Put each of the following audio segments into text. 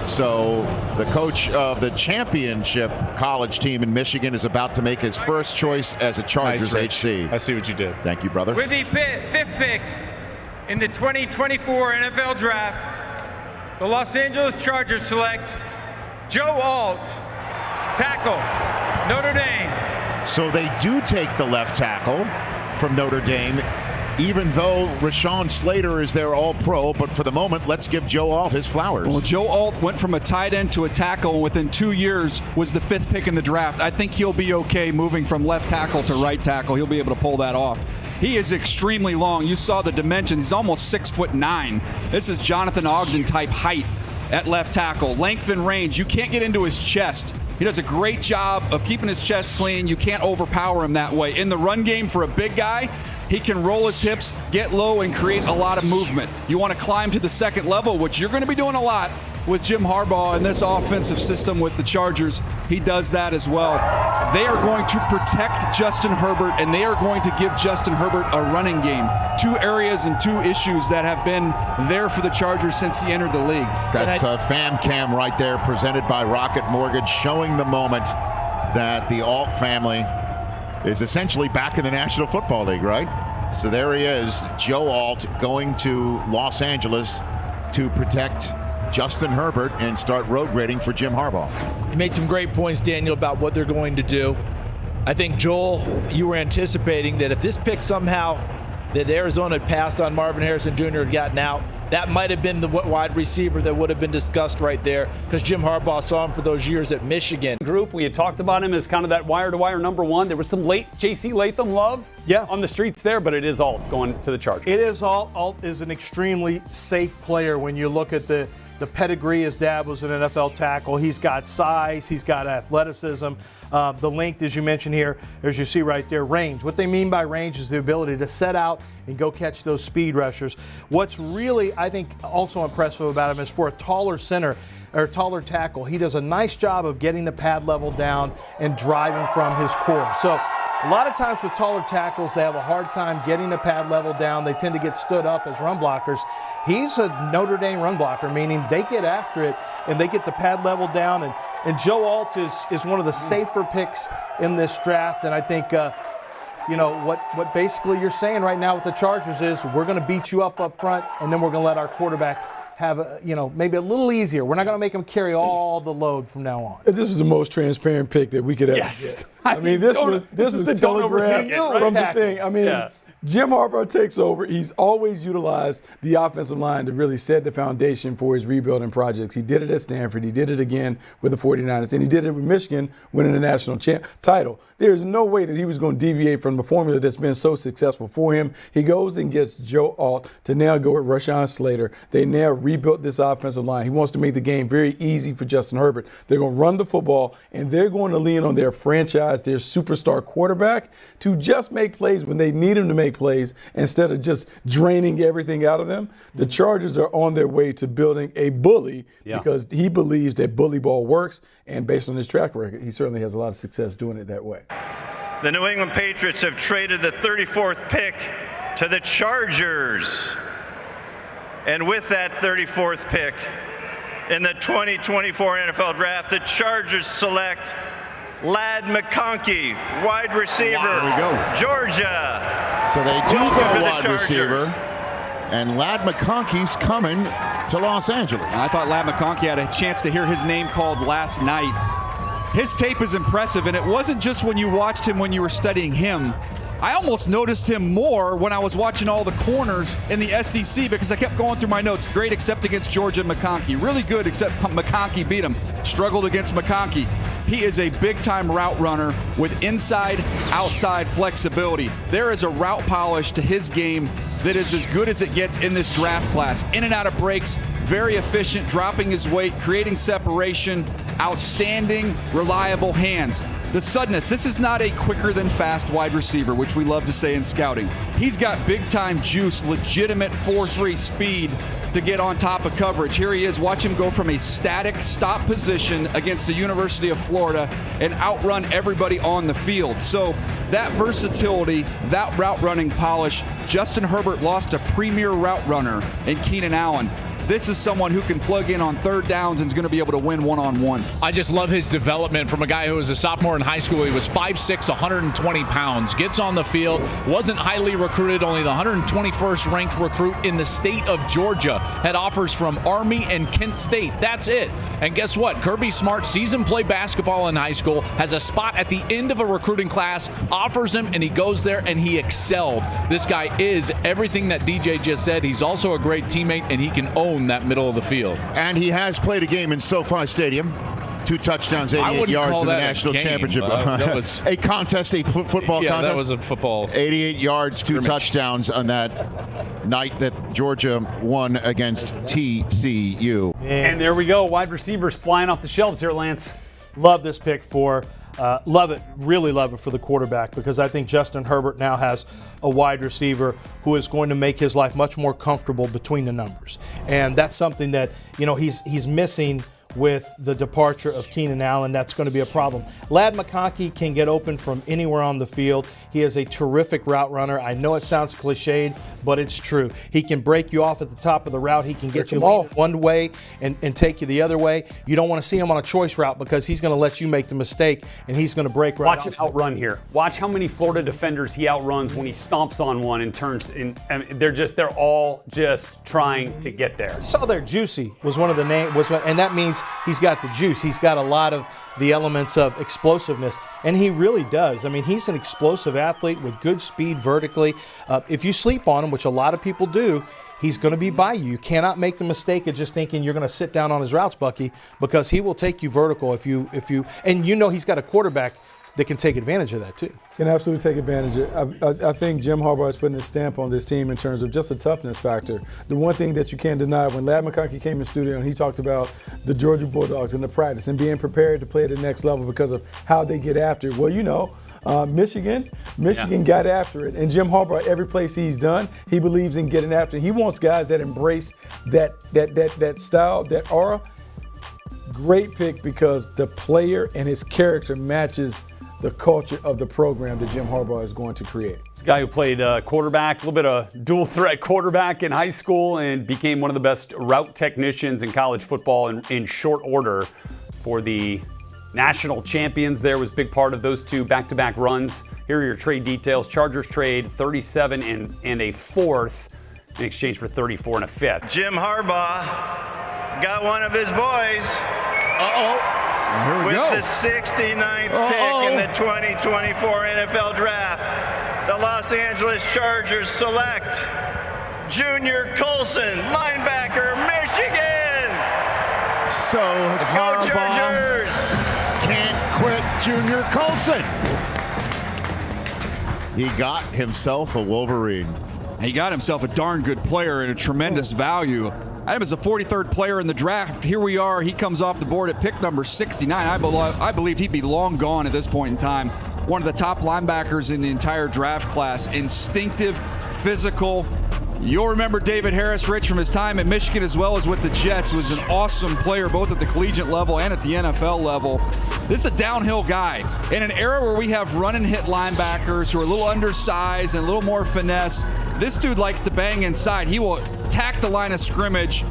So the coach of the championship college team in Michigan is about to make his first choice as a Chargers HC. I see what you did. Thank you, brother. With the fifth pick in the 2024 NFL Draft, the Los Angeles Chargers select Joe Alt, tackle, Notre Dame. So they do take the left tackle from Notre Dame, even though Rashawn Slater is their all-pro. But for the moment, let's give Joe Alt his flowers. Well, Joe Alt went from a tight end to a tackle, and within 2 years was the 5th pick in the draft. I think he'll be okay moving from left tackle to right tackle. He'll be able to pull that off. He is extremely long. You saw the dimensions. He's almost 6'9". This is Jonathan Ogden type height at left tackle. Length and range. You can't get into his chest. He does a great job of keeping his chest clean. You can't overpower him that way. In the run game for a big guy, he can roll his hips, get low, and create a lot of movement. You want to climb to the second level, which you're going to be doing a lot with Jim Harbaugh in this offensive system with the Chargers. He does that as well. They are going to protect Justin Herbert, and they are going to give Justin Herbert a running game. 2 areas and 2 issues that have been there for the Chargers since he entered the league. That's a fan cam right there presented by Rocket Mortgage, showing the moment that the Alt family is essentially back in the National Football League, right? So there he is, Joe Alt, going to Los Angeles to protect Justin Herbert and start road grading for Jim Harbaugh. You made some great points, Daniel, about what they're going to do. I think, Joel, you were anticipating that if this pick somehow that Arizona had passed on Marvin Harrison Jr. had gotten out, that might have been the wide receiver that would have been discussed right there, because Jim Harbaugh saw him for those years at Michigan. Group, we had talked about him as kind of that wire-to-wire number 1. There was some late J.C. Latham love on the streets there, but it is Alt going to the Chargers. It is Alt. Alt is an extremely safe player when you look at the pedigree. His dad was an NFL tackle. He's got size. He's got athleticism. The length, as you mentioned here, as you see right there, range. What they mean by range is the ability to set out and go catch those speed rushers. What's really, I think, also impressive about him is for a taller center or taller tackle, he does a nice job of getting the pad level down and driving from his core. So a lot of times with taller tackles, they have a hard time getting the pad level down. They tend to get stood up as run blockers. He's a Notre Dame run blocker, meaning they get after it and they get the pad level down. And Joe Alt is one of the safer picks in this draft. And I think, what basically you're saying right now with the Chargers is we're going to beat you up front, and then we're going to let our quarterback have maybe a little easier. We're not going to make him carry all the load from now on. This was the most transparent pick that we could ever get. I mean, this was telegraphed from the thing. I mean, Jim Harbaugh takes over. He's always utilized the offensive line to really set the foundation for his rebuilding projects. He did it at Stanford. He did it again with the 49ers. And he did it with Michigan, winning the national title. There's no way that he was going to deviate from the formula that's been so successful for him. He goes and gets Joe Alt to now go with Rashawn Slater. They now rebuilt this offensive line. He wants to make the game very easy for Justin Herbert. They're going to run the football, and they're going to lean on their franchise, their superstar quarterback, to just make plays when they need him to make plays instead of just draining everything out of them. The Chargers are on their way to building a bully because he believes that bully ball works, and based on his track record, he certainly has a lot of success doing it that way. The New England Patriots have traded the 34th pick to the Chargers. And with that 34th pick in the 2024 NFL Draft, the Chargers select Ladd McConkey, wide receiver, Georgia. So they do go wide receiver, and Ladd McConkey's coming to Los Angeles. I thought Ladd McConkey had a chance to hear his name called last night. His tape is impressive, and it wasn't just when you watched him when you were studying him. I almost noticed him more when I was watching all the corners in the SEC because I kept going through my notes. Great except against Georgia and McConkey. Really good except McConkey beat him. Struggled against McConkey. He is a big-time route runner with inside-outside flexibility. There is a route polish to his game that is as good as it gets in this draft class. In and out of breaks, very efficient, dropping his weight, creating separation, outstanding, reliable hands. The suddenness, this is not a quicker than fast wide receiver, which we love to say in scouting. He's got big-time juice, legitimate 4.3 speed to get on top of coverage. Here he is. Watch him go from a static stop position against the University of Florida and outrun everybody on the field. So that versatility, that route running polish, Justin Herbert lost a premier route runner in Keenan Allen. this is someone who can plug in on third downs and is going to be able to win one-on-one. I just love his development from a guy who was a sophomore in high school. He was 5'6", 120 pounds, gets on the field, wasn't highly recruited, only the 121st ranked recruit in the state of Georgia, had offers from Army and Kent State. That's it. And guess what? Kirby Smart, seasoned play basketball in high school, has a spot at the end of a recruiting class, offers him, and he goes there and he excelled. This guy is everything that DJ just said. He's also a great teammate, and he can own that middle of the field. And he has played a game in SoFi Stadium. 2 touchdowns, 88 yards in the national championship. That was a contest, a football contest. That was a football. 88 yards, 2 touchdowns on that night that Georgia won against TCU. And there we go. Wide receivers flying off the shelves here, Lance. Love this pick for love it, really love it for the quarterback, because I think Justin Herbert now has a wide receiver who is going to make his life much more comfortable between the numbers. And that's something that, he's missing with the departure of Keenan Allen. That's going to be a problem. Ladd McConkey can get open from anywhere on the field. He is a terrific route runner. I know it sounds cliched, but it's true. He can break you off at the top of the route. He can get you one way and take you the other way. You don't want to see him on a choice route because he's going to let you make the mistake, and he's going to break right. Watch him outrun here. Watch how many Florida defenders he outruns when he stomps on one and turns in. They're all just trying to get there. I saw there Juicy was one of the names, and that means he's got the juice. He's got a lot of the elements of explosiveness, and he really does. I mean, he's an explosive athlete with good speed vertically. If you sleep on him, which a lot of people do, he's going to be by you. You cannot make the mistake of just thinking you're going to sit down on his routes, Bucky, because he will take you vertical if you and he's got a quarterback that can take advantage of that too. Can absolutely take advantage of it. I think Jim Harbaugh is putting a stamp on this team in terms of just a toughness factor. The one thing that you can't deny, when Ladd McConkey came in studio and he talked about the Georgia Bulldogs and the practice and being prepared to play at the next level because of how they get after it. Well, Michigan got after it. And Jim Harbaugh, every place he's done, he believes in getting after it. He wants guys that embrace that style, that aura. Great pick because the player and his character matches the culture of the program that Jim Harbaugh is going to create. This guy who played quarterback, a little bit of dual threat quarterback in high school and became one of the best route technicians in college football in short order for the national champions. There was a big part of those 2 back-to-back runs. Here are your trade details. Chargers trade 37 and a 4th in exchange for 34 and a 5th. Jim Harbaugh got one of his boys. Here we with go. The 69th pick in the 2024 NFL Draft, the Los Angeles Chargers select Junior Colson, linebacker, Michigan. So Go Chargers! Can't quit Junior Colson. He got himself a Wolverine. He got himself a darn good player and a tremendous value. I am as a 43rd player in the draft. Here we are. He comes off the board at pick number 69. I believed he'd be long gone at this point in time. One of the top linebackers in the entire draft class. Instinctive, physical. You'll remember David Harris, Rich, from his time at Michigan as well as with the Jets. Was an awesome player both at the collegiate level and at the NFL level. This is a downhill guy. In an era where we have run and hit linebackers who are a little undersized and a little more finesse, this dude likes to bang inside. He will attack the line of scrimmage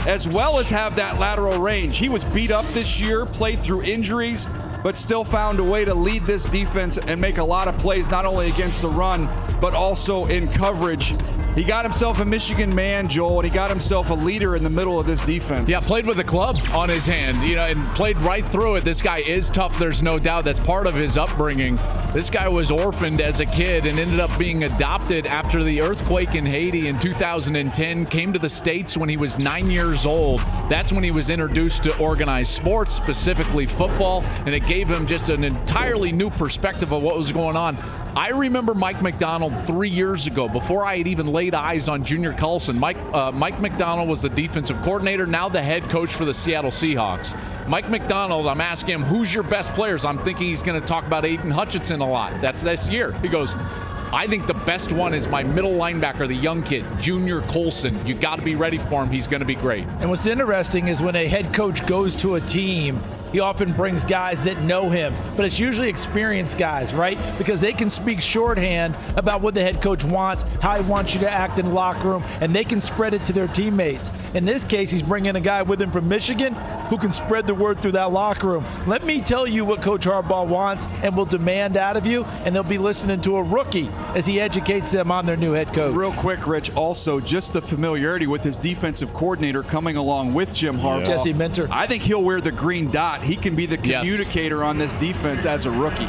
as well as have that lateral range. He was beat up this year, played through injuries, but still found a way to lead this defense and make a lot of plays, not only against the run, but also in coverage. He got himself a Michigan man, Joel, and he got himself a leader in the middle of this defense. Yeah, played with a club on his hand, and played right through it. This guy is tough, there's no doubt. That's part of his upbringing. This guy was orphaned as a kid and ended up being adopted after the earthquake in Haiti in 2010, came to the States when he was 9 years old. That's when he was introduced to organized sports, specifically football, and it gave him just an entirely new perspective of what was going on. I remember Mike McDonald 3 years ago, before I had even laid eyes on Junior Colson. Mike McDonald was the defensive coordinator, now the head coach for the Seattle Seahawks. Mike McDonald, I'm asking him, who's your best players? I'm thinking he's going to talk about Aiden Hutchinson a lot. That's this year. He goes, I think the best one is my middle linebacker, the young kid, Junior Colson. You got to be ready for him. He's going to be great. And what's interesting is when a head coach goes to a team, he often brings guys that know him, but it's usually experienced guys, right? Because they can speak shorthand about what the head coach wants, how he wants you to act in the locker room, and they can spread it to their teammates. In this case, he's bringing a guy with him from Michigan who can spread the word through that locker room. Let me tell you what Coach Harbaugh wants and will demand out of you, and they'll be listening to a rookie as he educates them on their new head coach. Real quick, Rich, also just the familiarity with his defensive coordinator coming along with Jim Harbaugh. Jesse Minter. I think he'll wear the green dot. He can be the communicator on this defense as a rookie.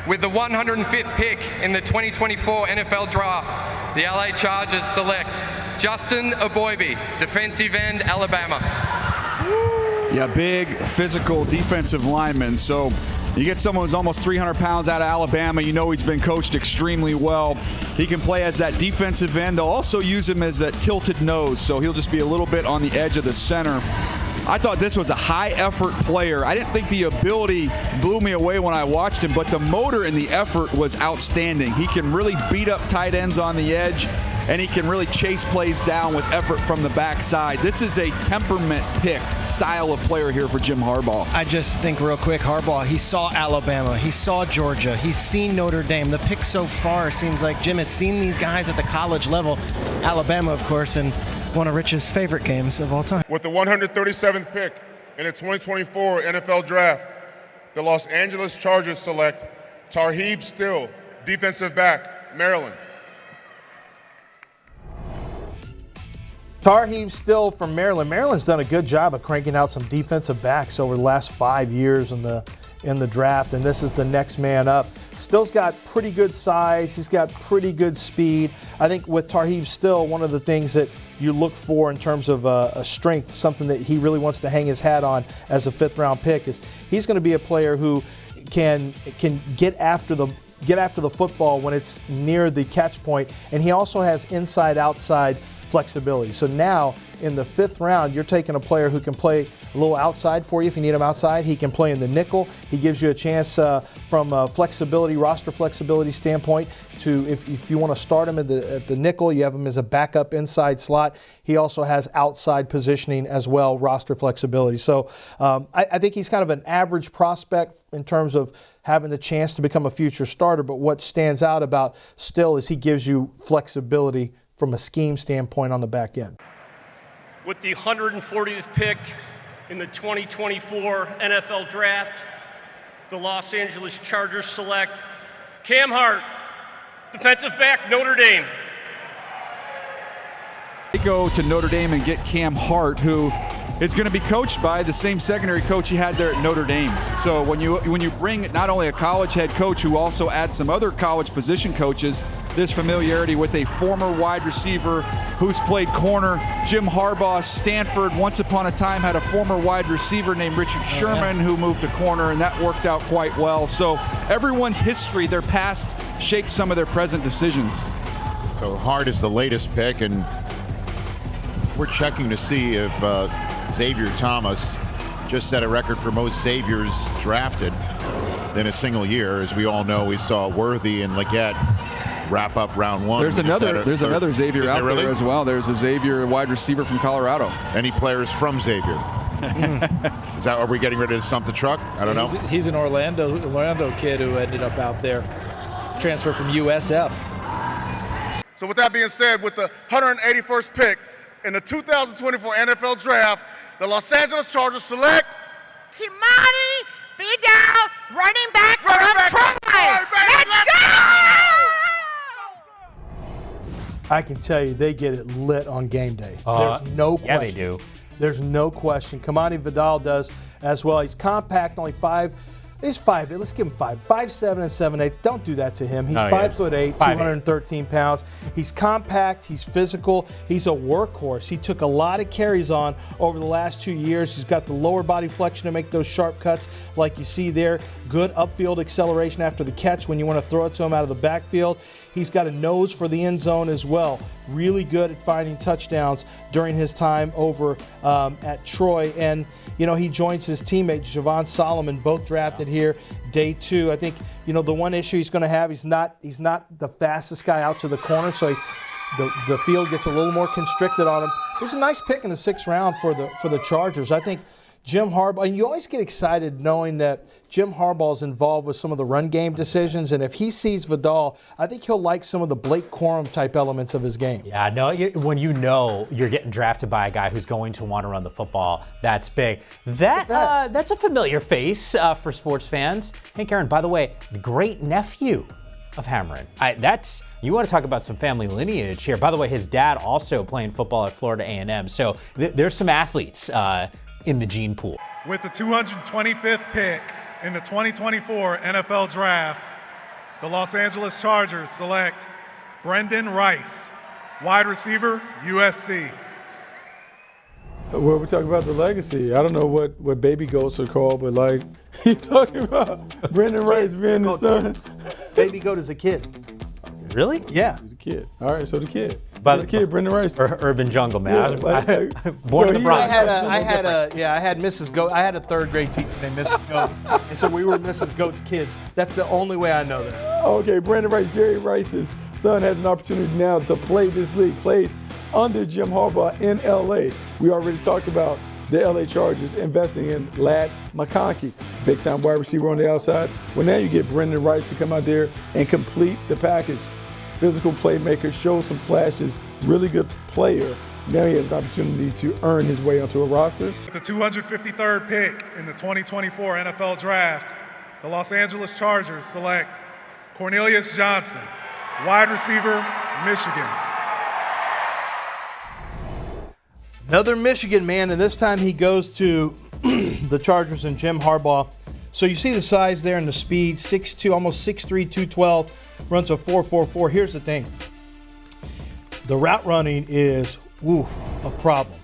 With the 105th pick in the 2024 NFL Draft, the LA Chargers select Justin Eboigbe, defensive end, Alabama. Yeah, big, physical defensive lineman. So you get someone who's almost 300 pounds out of Alabama. You know he's been coached extremely well. He can play as that defensive end. They'll also use him as a tilted nose, so he'll just be a little bit on the edge of the center. I thought this was a high-effort player. I didn't think the ability blew me away when I watched him, but the motor and the effort was outstanding. He can really beat up tight ends on the edge, and he can really chase plays down with effort from the backside. This is a temperament pick style of player here for Jim Harbaugh. I just think real quick, Harbaugh, he saw Alabama, he saw Georgia, he's seen Notre Dame. The pick so far seems like Jim has seen these guys at the college level. Alabama, of course, and one of Rich's favorite games of all time. With the 137th pick in the 2024 NFL Draft, the Los Angeles Chargers select Tarheeb Still, defensive back, Maryland. Tarheeb Still from Maryland. Maryland's done a good job of cranking out some defensive backs over the last 5 years in the draft, and this is the next man up. Still's got pretty good size. He's got pretty good speed. I think with Tarheeb Still, one of the things that you look for in terms of a strength, something that he really wants to hang his hat on as a fifth-round pick, is he's going to be a player who can get after the football when it's near the catch point, and he also has inside-outside flexibility. So now in the fifth round, you're taking a player who can play a little outside for you if you need him outside. He can play in the nickel. He gives you a chance from a roster flexibility standpoint to if you want to start him at the nickel, you have him as a backup inside slot. He also has outside positioning as well, roster flexibility. So I think he's kind of an average prospect in terms of having the chance to become a future starter. But what stands out about Still is he gives you flexibility from a scheme standpoint on the back end. With the 140th pick in the 2024 NFL Draft, the Los Angeles Chargers select Cam Hart, defensive back, Notre Dame. They go to Notre Dame and get Cam Hart, who is going to be coached by the same secondary coach he had there at Notre Dame. So when you bring not only a college head coach who also adds some other college position coaches, this familiarity with a former wide receiver who's played corner. Jim Harbaugh, Stanford, once upon a time had a former wide receiver named Richard Sherman who moved to corner, and that worked out quite well. So everyone's history, their past, shaped some of their present decisions. So Hart is the latest pick, and we're checking to see if Xavier Thomas just set a record for most Xaviers drafted in a single year. As we all know, we saw Worthy and Leggett wrap up round one. There's another Xavier out there as well. There's a Xavier wide receiver from Colorado. Any players from Xavier? Are we getting ready to stump the truck? I don't know. He's an Orlando kid who ended up out there, transferred from USF. So with that being said, with the 181st pick in the 2024 NFL Draft, the Los Angeles Chargers select Kimani, Vidal, running back from Troy. Let's go! I can tell you they get it lit on game day. There's no question. Yeah, they do. There's no question. Kimani Vidal does as well. He's compact, only 5. He's 5. Let's give him 5. 5'7" and 7/8. Don't do that to him. He's 5'8", 213 pounds. He's compact. He's physical. He's a workhorse. He took a lot of carries on over the last 2 years. He's got the lower body flexion to make those sharp cuts like you see there. Good upfield acceleration after the catch when you want to throw it to him out of the backfield. He's got a nose for the end zone as well. Really good at finding touchdowns during his time over at Troy. And, he joins his teammate Javon Solomon, both drafted here day 2. I think, the one issue he's going to have, he's not the fastest guy out to the corner, so the field gets a little more constricted on him. It's a nice pick in the 6th round for the Chargers. I think Jim Harbaugh, and you always get excited knowing that Jim Harbaugh is involved with some of the run game decisions, and if he sees Vidal, I think he'll like some of the Blake Corum type elements of his game. Yeah, no, when you're getting drafted by a guy who's going to want to run the football, that's big. That's a familiar face for sports fans. Hank Aaron, by the way, the great nephew of Hamrin. You want to talk about some family lineage here. By the way, his dad also playing football at Florida A&M, so there's some athletes in the gene pool. With the 225th pick in the 2024 NFL Draft, the Los Angeles Chargers select Brenden Rice, wide receiver, USC. Well, we're talking about the legacy. I don't know what baby goats are called, but like, he's talking about Brenden Rice being the son. Baby goat is a kid. Really? Yeah. The kid. All right, so the kid. But the kid, Brenden Rice. Urban jungle, man. Yeah, Born in the Bronx. I had Mrs. Goat. I had a 3rd grade teacher named Mrs. Goats, and so we were Mrs. Goat's kids. That's the only way I know that. Okay, Brenden Rice, Jerry Rice's son, has an opportunity now to play this league. Plays under Jim Harbaugh in L.A. We already talked about the L.A. Chargers investing in lad McConkey, big-time wide receiver on the outside. Well, now you get Brenden Rice to come out there and complete the package. Physical playmaker, shows some flashes, really good player. Now he has an opportunity to earn his way onto a roster. With the 253rd pick in the 2024 NFL Draft, the Los Angeles Chargers select Cornelius Johnson, wide receiver, Michigan. Another Michigan man, and this time he goes to the Chargers and Jim Harbaugh. So you see the size there and the speed, 6'2", almost 6'3", 212, runs a 4.44. Here's the thing. The route running is, a problem.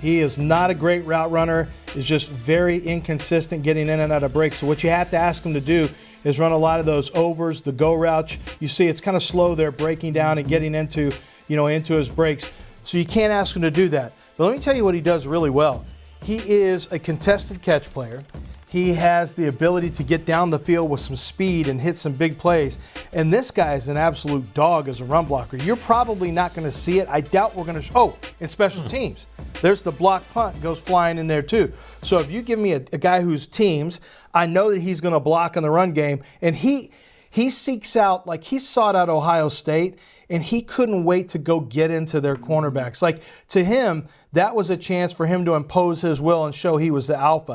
He is not a great route runner, is just very inconsistent getting in and out of breaks. So what you have to ask him to do is run a lot of those overs, the go routes. You see it's kind of slow there, breaking down and getting into his breaks. So you can't ask him to do that. But let me tell you what he does really well. He is a contested catch player. He has the ability to get down the field with some speed and hit some big plays. And this guy is an absolute dog as a run blocker. You're probably not going to see it. I doubt we're going to in special teams. There's the block punt goes flying in there too. So if you give me a guy who's teams, I know that he's going to block in the run game. And he seeks out, like he sought out Ohio State, and he couldn't wait to go get into their cornerbacks. Like, to him, that was a chance for him to impose his will and show he was the alpha.